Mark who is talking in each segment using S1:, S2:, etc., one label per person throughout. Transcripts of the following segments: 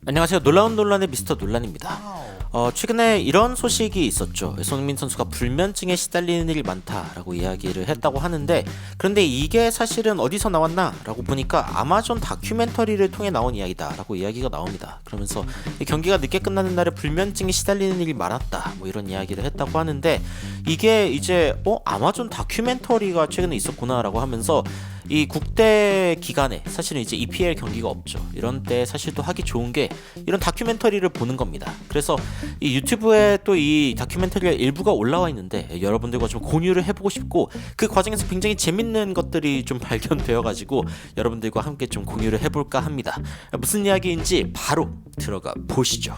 S1: 안녕하세요. 놀라운 논란의 미스터 논란입니다. 최근에 이런 소식이 있었죠. 손흥민 선수가 불면증에 시달리는 일이 많다라고 이야기를 했다고 하는데, 그런데 이게 사실은 어디서 나왔나라고 보니까 아마존 다큐멘터리를 통해 나온 이야기다라고 이야기가 나옵니다. 그러면서 경기가 늦게 끝나는 날에 불면증에 시달리는 일이 많았다, 뭐 이런 이야기를 했다고 하는데, 이게 이제 아마존 다큐멘터리가 최근에 있었구나라고 하면서 이 국대 기간에 사실은 이제 EPL 경기가 없죠. 이런 때 사실 또 하기 좋은 게 이런 다큐멘터리를 보는 겁니다. 그래서 이 유튜브에 또 이 다큐멘터리가 일부가 올라와 있는데 여러분들과 좀 공유를 해보고 싶고, 그 과정에서 굉장히 재밌는 것들이 좀 발견되어 가지고 여러분들과 함께 좀 공유를 해볼까 합니다. 무슨 이야기인지 바로 들어가 보시죠.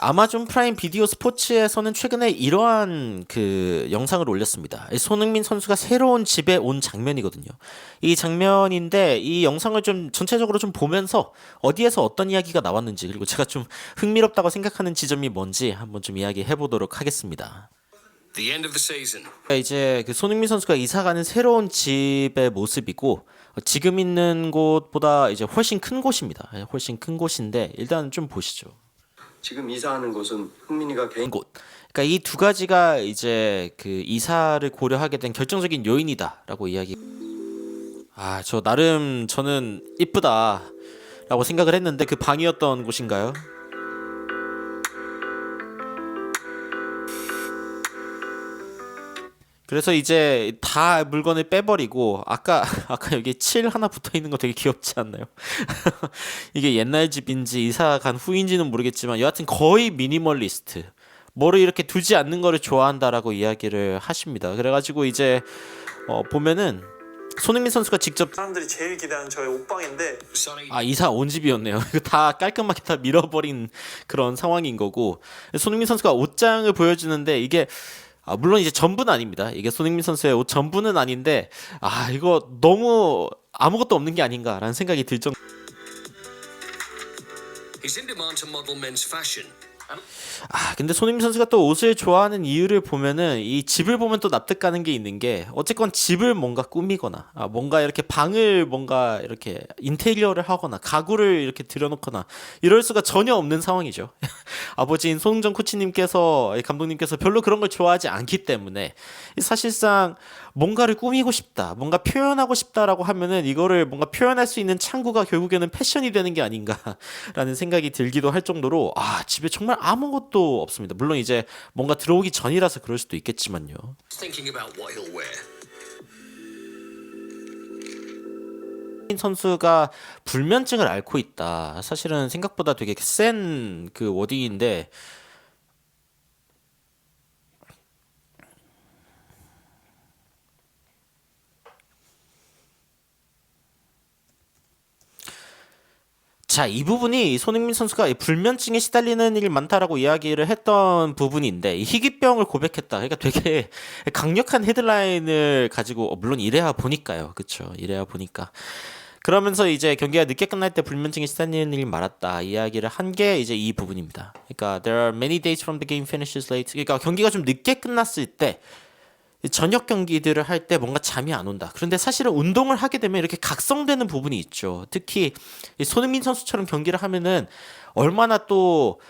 S1: 아마존 프라임 비디오 스포츠에서는 최근에 이러한 그 영상을 올렸습니다. 손흥민 선수가 새로운 집에 온 장면이거든요. 이 장면인데 이 영상을 좀 전체적으로 좀 보면서 어디에서 어떤 이야기가 나왔는지, 그리고 제가 좀 흥미롭다고 생각하는 지점이 뭔지 한번 좀 이야기해 보도록 하겠습니다.
S2: The end of the season.
S1: 이제 그 손흥민 선수가 이사가는 새로운 집의 모습이고, 지금 있는 곳보다 이제 훨씬 큰 곳입니다. 훨씬 큰 곳인데 일단 좀 보시죠.
S3: 지금 이사하는 곳은 흥민이가 개인
S1: 곳. 그러니까 이 두 가지가 이제 그 이사를 고려하게 된 결정적인 요인이다라고 이야기. 저 나름 저는 이쁘다라고 생각을 했는데 그 방이었던 곳인가요? 그래서 이제 다 물건을 빼버리고, 아까 여기 칠 하나 붙어 있는 거 되게 귀엽지 않나요? 이게 옛날 집인지 이사 간 후인지는 모르겠지만 여하튼 거의 미니멀리스트. 뭐를 이렇게 두지 않는 거를 좋아한다라고 이야기를 하십니다. 그래가지고 이제 보면은 손흥민 선수가 직접
S4: 사람들이 제일 기대하는 저의 옷방인데
S1: 이사 온 집이었네요. 이거 다 깔끔하게 다 밀어버린 그런 상황인 거고, 손흥민 선수가 옷장을 보여주는데 이게 물론 이제 전부는 아닙니다. 이게 손흥민 선수의 옷 전부는 아닌데 이거 너무 아무것도 없는 게 아닌가라는 생각이 들 정도.
S2: He's in demand to model men's fashion.
S1: 근데 손흥민 선수가 또 옷을 좋아하는 이유를 보면은 이 집을 보면 또 납득 가는 게 있는 게, 어쨌건 집을 뭔가 꾸미거나 뭔가 이렇게 방을 뭔가 이렇게 인테리어를 하거나 가구를 이렇게 들여놓거나 이럴 수가 전혀 없는 상황이죠. 아버지인 손흥정 코치님께서, 감독님께서 별로 그런 걸 좋아하지 않기 때문에 사실상 뭔가를 꾸미고 싶다, 뭔가 표현하고 싶다라고 하면은 이거를 뭔가 표현할 수 있는 창구가 결국에는 패션이 되는 게 아닌가라는 생각이 들기도 할 정도로 집에 정말 아무것도 없습니다. 물론 이제 뭔가 들어오기 전이라서 그럴 수도 있겠지만요.
S2: Thinking about what he'll wear.
S1: 선수가 불면증을 앓고 있다. 사실은 생각보다 되게 센 그 워딩인데, 이 부분이 손흥민 선수가 이 불면증에 시달리는 일이 많다라고 이야기를 했던 부분인데, 이 희귀병을 고백했다. 그러니까 되게 강력한 헤드라인을 가지고, 물론 이래야 보니까요. 그쵸. 이래야 보니까. 그러면서 이제 경기가 늦게 끝날 때 불면증에 시달리는 일이 많았다 이야기를 한 게 이제 이 부분입니다. 그러니까 there are many days from the game finishes late. 그러니까 경기가 좀 늦게 끝났을 때, 저녁 경기들을 할 때 뭔가 잠이 안 온다. 그런데 사실은 운동을 하게 되면 이렇게 각성되는 부분이 있죠. 특히 손흥민 선수처럼 경기를 하면은 얼마나 또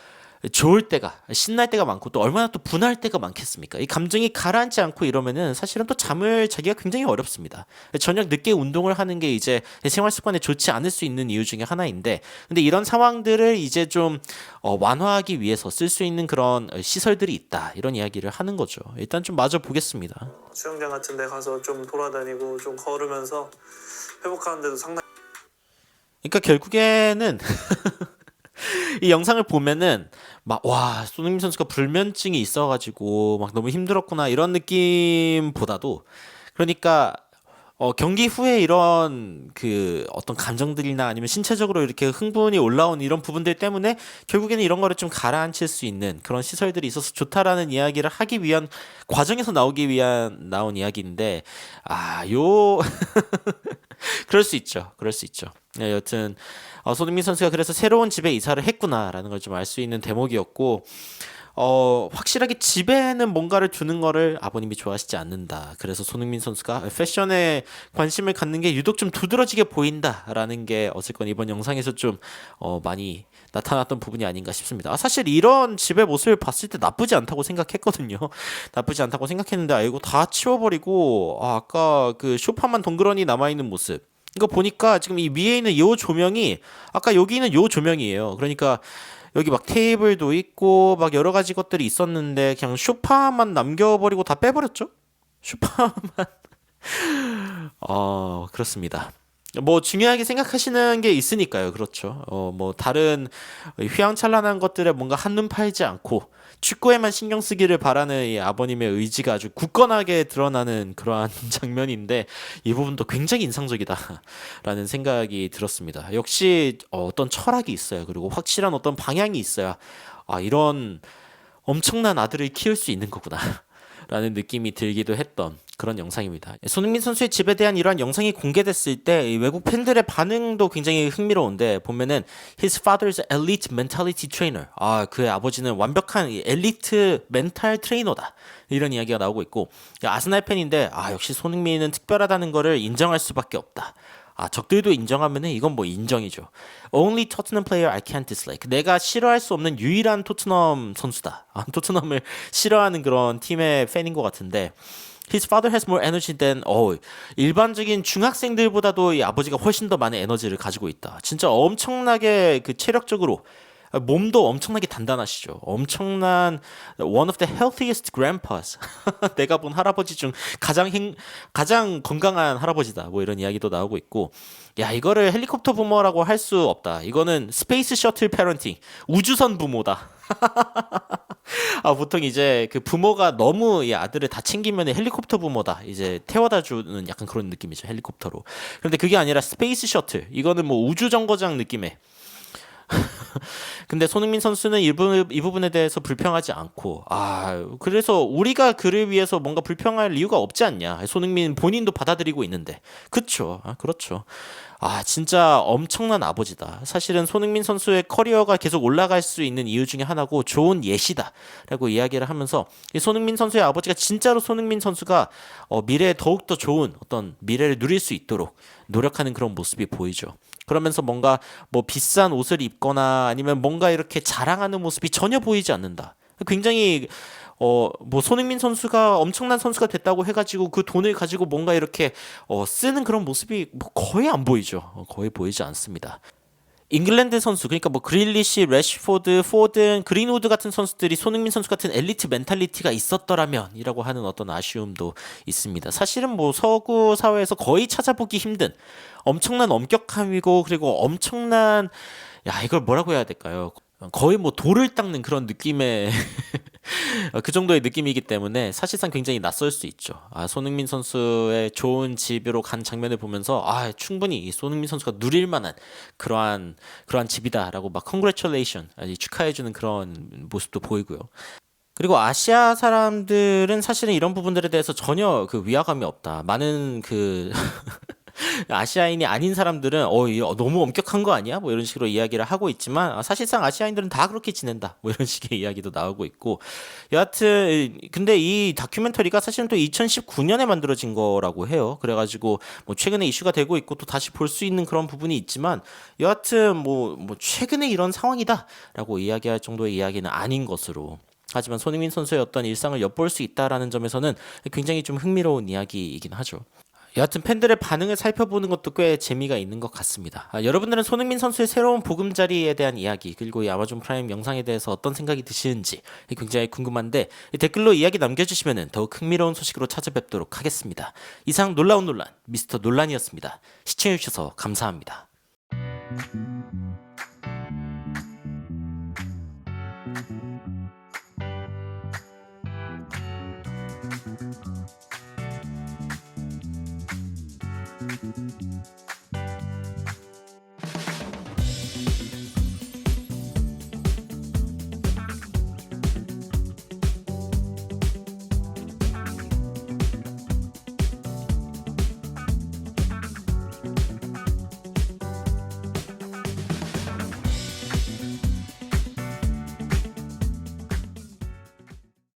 S1: 좋을 때가, 신날 때가 많고 또 얼마나 또 분할 때가 많겠습니까? 이 감정이 가라앉지 않고 이러면은 사실은 또 잠을 자기가 굉장히 어렵습니다. 저녁 늦게 운동을 하는 게 이제 생활 습관에 좋지 않을 수 있는 이유 중에 하나인데, 근데 이런 상황들을 이제 좀 완화하기 위해서 쓸 수 있는 그런 시설들이 있다, 이런 이야기를 하는 거죠. 일단 좀 마저 보겠습니다.
S4: 수영장 같은 데 가서 좀 돌아다니고 좀 걸으면서 회복하는데도 상당히
S1: 그러니까 결국에는 이 영상을 보면은 손흥민 선수가 불면증이 있어가지고 막 너무 힘들었구나 이런 느낌보다도, 그러니까 경기 후에 이런 그 어떤 감정들이나 아니면 신체적으로 이렇게 흥분이 올라온 이런 부분들 때문에 결국에는 이런 거를 좀 가라앉힐 수 있는 그런 시설들이 있어서 좋다라는 이야기를 하기 위한 과정에서 나온 이야기인데, 그럴 수 있죠. 네, 여튼 손흥민 선수가 그래서 새로운 집에 이사를 했구나라는 걸 좀 알 수 있는 대목이었고, 확실하게 집에는 뭔가를 두는 거를 아버님이 좋아하시지 않는다. 그래서 손흥민 선수가 패션에 관심을 갖는 게 유독 좀 두드러지게 보인다라는 게 어쨌건 이번 영상에서 좀 많이 나타났던 부분이 아닌가 싶습니다. 사실 이런 집의 모습을 봤을 때 나쁘지 않다고 생각했거든요. 나쁘지 않다고 생각했는데 이거 다 치워버리고 아까 그 소파만 덩그러니 남아있는 모습. 이거 보니까 지금 이 위에 있는 요 조명이 아까 여기 있는 요 조명이에요. 그러니까 여기 막 테이블도 있고 막 여러 가지 것들이 있었는데 그냥 소파만 남겨버리고 다 빼버렸죠? 소파만. 그렇습니다. 뭐 중요하게 생각하시는 게 있으니까요. 그렇죠. 뭐 다른 휘황찬란한 것들에 뭔가 한눈 팔지 않고 축구에만 신경 쓰기를 바라는 이 아버님의 의지가 아주 굳건하게 드러나는 그러한 장면인데 이 부분도 굉장히 인상적이다라는 생각이 들었습니다. 역시 어떤 철학이 있어요. 그리고 확실한 어떤 방향이 있어야 이런 엄청난 아들을 키울 수 있는 거구나. 라는 느낌이 들기도 했던 그런 영상입니다. 손흥민 선수의 집에 대한 이러한 영상이 공개됐을 때 외국 팬들의 반응도 굉장히 흥미로운데 보면은 His father's elite mentality trainer. 그의 아버지는 완벽한 엘리트 멘탈 트레이너다. 이런 이야기가 나오고 있고 아스날 팬인데 역시 손흥민은 특별하다는 거를 인정할 수밖에 없다. 적들도 인정하면은 이건 뭐 인정이죠. Only Tottenham player I can't dislike. 내가 싫어할 수 없는 유일한 토트넘 선수다. 토트넘을 싫어하는 그런 팀의 팬인 것 같은데 His father has more energy than 일반적인 중학생들보다도 이 아버지가 훨씬 더 많은 에너지를 가지고 있다. 진짜 엄청나게 그 체력적으로 몸도 엄청나게 단단하시죠. 엄청난 one of the healthiest grandpas. 내가 본 할아버지 중 가장 건강한 할아버지다. 뭐 이런 이야기도 나오고 있고, 이거를 헬리콥터 부모라고 할 수 없다. 이거는 스페이스 셔틀 패런팅, 우주선 부모다. 보통 이제 그 부모가 너무 이 아들을 다 챙기면 헬리콥터 부모다. 이제 태워다 주는 약간 그런 느낌이죠. 헬리콥터로. 그런데 그게 아니라 스페이스 셔틀. 이거는 뭐 우주 정거장 느낌의. 근데 손흥민 선수는 이 부분에 대해서 불평하지 않고 그래서 우리가 그를 위해서 뭔가 불평할 이유가 없지 않냐. 손흥민 본인도 받아들이고 있는데 그쵸. 그렇죠. 진짜 엄청난 아버지다. 사실은 손흥민 선수의 커리어가 계속 올라갈 수 있는 이유 중에 하나고 좋은 예시다 라고 이야기를 하면서 이 손흥민 선수의 아버지가 진짜로 손흥민 선수가 미래에 더욱더 좋은 어떤 미래를 누릴 수 있도록 노력하는 그런 모습이 보이죠. 그러면서 뭔가 뭐 비싼 옷을 입거나 아니면 뭔가 이렇게 자랑하는 모습이 전혀 보이지 않는다. 굉장히 뭐 손흥민 선수가 엄청난 선수가 됐다고 해가지고 그 돈을 가지고 뭔가 이렇게 쓰는 그런 모습이 뭐 거의 안 보이죠. 거의 보이지 않습니다. 잉글랜드 선수 그러니까 뭐 그릴리시, 래시포드, 포든, 그린우드 같은 선수들이 손흥민 선수 같은 엘리트 멘탈리티가 있었더라면이라고 하는 어떤 아쉬움도 있습니다. 사실은 뭐 서구 사회에서 거의 찾아보기 힘든 엄청난 엄격함이고 그리고 엄청난 이걸 뭐라고 해야 될까요? 거의 뭐 돌을 닦는 그런 느낌의 그 정도의 느낌이기 때문에 사실상 굉장히 낯설 수 있죠. 손흥민 선수의 좋은 집으로 간 장면을 보면서 충분히 이 손흥민 선수가 누릴 만한 그러한 집이다라고 막 congratulation 축하해주는 그런 모습도 보이고요. 그리고 아시아 사람들은 사실은 이런 부분들에 대해서 전혀 그 위화감이 없다. 많은 그 아시아인이 아닌 사람들은 이거 너무 엄격한 거 아니야? 뭐 이런 식으로 이야기를 하고 있지만 사실상 아시아인들은 다 그렇게 지낸다. 뭐 이런 식의 이야기도 나오고 있고 여하튼 근데 이 다큐멘터리가 사실은 또 2019년에 만들어진 거라고 해요. 그래가지고 뭐 최근에 이슈가 되고 있고 또 다시 볼 수 있는 그런 부분이 있지만 여하튼 뭐 최근에 이런 상황이다라고 이야기할 정도의 이야기는 아닌 것으로 하지만 손흥민 선수의 어떤 일상을 엿볼 수 있다라는 점에서는 굉장히 좀 흥미로운 이야기이긴 하죠. 여하튼 팬들의 반응을 살펴보는 것도 꽤 재미가 있는 것 같습니다. 여러분들은 손흥민 선수의 새로운 보금자리에 대한 이야기 그리고 이 아마존 프라임 영상에 대해서 어떤 생각이 드시는지 굉장히 궁금한데 댓글로 이야기 남겨주시면 더욱 흥미로운 소식으로 찾아뵙도록 하겠습니다. 이상 놀라운 논란 미스터 논란이었습니다. 시청해주셔서 감사합니다.